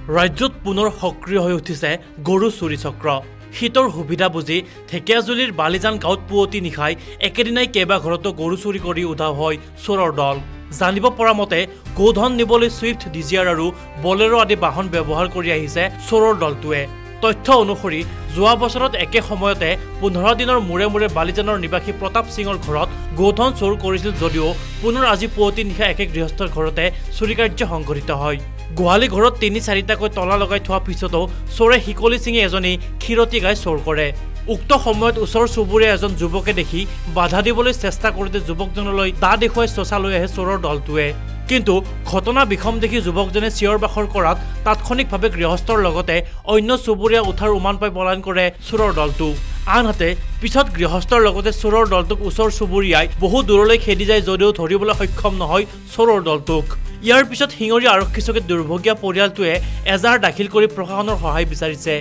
ৰাজ্যত পুনৰ সক্ৰিয় হৈ উঠিছে গৰু চুৰি চক্ৰ। শীতৰ সুবিধা বুজি ঢেকিয়াজুলিৰ বালিজান গাঁৱত পুৱতি নিশাই একেদিনাই কেইবা ঘৰতো গৰু চুৰি কৰি উধাও হয় চোৰৰ দল। জানিব পৰা মতে গোধন নিবলৈ ছুইফ্ট ডিজিয়াৰ আৰু বলেৰো আদি বাহন ব্যৱহাৰ কৰি আহিছে চোৰৰ দলটোৱে। তথ্য অনুসৰি যোৱা বছৰত একে সময়তে 15 দিনৰ মূৰে মূৰে বালিজানৰ নিবাসী প্ৰতাপ সিঙৰ ঘৰত গোধন চোৰ কৰিছিল যদিও পুনৰ আজি পুৱতি নিশা একে গৃহস্থৰ ঘৰতে চুৰি কাৰ্য সংঘটিত হয়। গোহালি ঘৰত ৩-৪টাকৈ তলা লগাই থোৱা পিছতো চোৰে শিকলি চিঙি এজনী ক্ষীৰতী গাই চোৰ কৰে। উক্ত সময়ত ওচৰ চুবুৰীয়া এজন যুৱকে দেখি বাধা দিবলৈ চেষ্টা কৰোঁতে যুৱকজনলৈ দা দেখুৱাই চচা লৈ আহে চোৰৰ দলটোৱে। কিন্তু ঘটনা বিষম দেখি যুৱকজনে চিঞৰ বাখৰ কৰাত তাৎক্ষণিকভাৱে গৃহস্থৰ লগতে অন্য চুবুৰীয়া উঠাৰ উমান পাই পলায়ন কৰে চোৰৰ দলটো। আনহাতে পিছত গৃহস্থৰ লগতে চোৰৰ দলটোক ওচৰ চুবুৰীয়াই বহু দূৰলৈ খেদি যায় যদিও ধৰিবলৈ সক্ষম নহয় চোৰৰ দলটোক। ইয়াৰ পিছত শিঙৰি আৰক্ষী চকীত দুৰ্ভগীয়া পৰিয়ালটোৱে এজাহাৰ দাখিল কৰি প্ৰশাসনৰ সহায় বিচাৰিছে।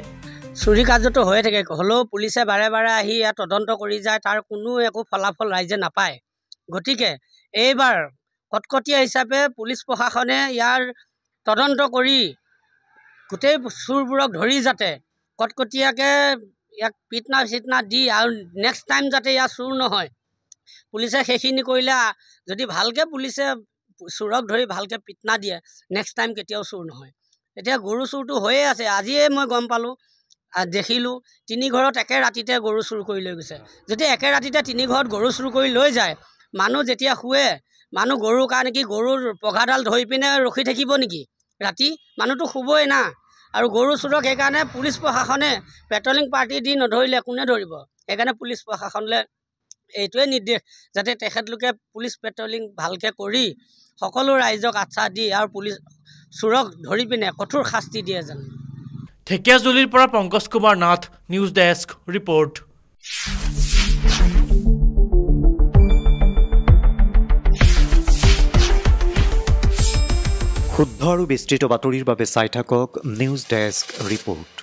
চুৰি কাৰ্যটো হৈ থাকে, হ'লেও পুলিচে বাৰে বাৰে আহি ইয়াত তদন্ত কৰি যায়, তাৰ কোনো একো ফলাফল ৰাইজে নাপায়। গতিকে এইবাৰ কটকটীয়া হিচাপে পুলিচ প্ৰশাসনে ইয়াৰ তদন্ত কৰি গোটেই চোৰবোৰক ধৰি যাতে কটকটীয়াকৈ ইয়াক পিটনা দি আৰু নেক্সট টাইম যাতে ইয়াৰ চুৰ নহয়, পুলিচে সেইখিনি কৰিলে যদি ভালকৈ পুলিচে চোৰক ধৰি ভালকৈ পিটনা দিয়ে, নেক্সট টাইম কেতিয়াও চুৰ নহয়। এতিয়া গৰু চুৰটো হৈয়ে আছে। আজিয়ে মই গম পালোঁ, দেখিলোঁ 3 ঘৰত একে ৰাতিতে গৰু চুৰ কৰি লৈ গৈছে। যদি একে ৰাতিতে 3 ঘৰত গৰু চুৰ কৰি লৈ যায়, মানুহ যেতিয়া শুৱে, মানুহ গৰুৰ কাৰণে কি গৰুৰ পঘাডাল ধৰি পিনে ৰখি থাকিব নেকি? ৰাতি মানুহটো শুবই না। আৰু গৰু চোৰক সেইকাৰণে পুলিচ প্ৰশাসনে পেট্ৰলিং পাৰ্টি দি নধৰিলে কোনে ধৰিব? সেইকাৰণে পুলিচ প্ৰশাসনলৈ এইটোৱে নিৰ্দেশ যাতে তেখেতলোকে পুলিচ পেট্ৰলিং ভালকৈ কৰি সকলো ৰাইজক আশ্বাস দি আৰু পুলিচ চোৰক ধৰি পিনে কঠোৰ শাস্তি দিয়ে যেন। ঢেকিয়াজুলিৰ পৰা Pankaj Kumar Nath, news desk report. শুদ্ধ আৰু বিস্তৃত বাতৰিৰ বাবে চাই থাকক নিউজ ডেস্ক ৰিপৰ্ট।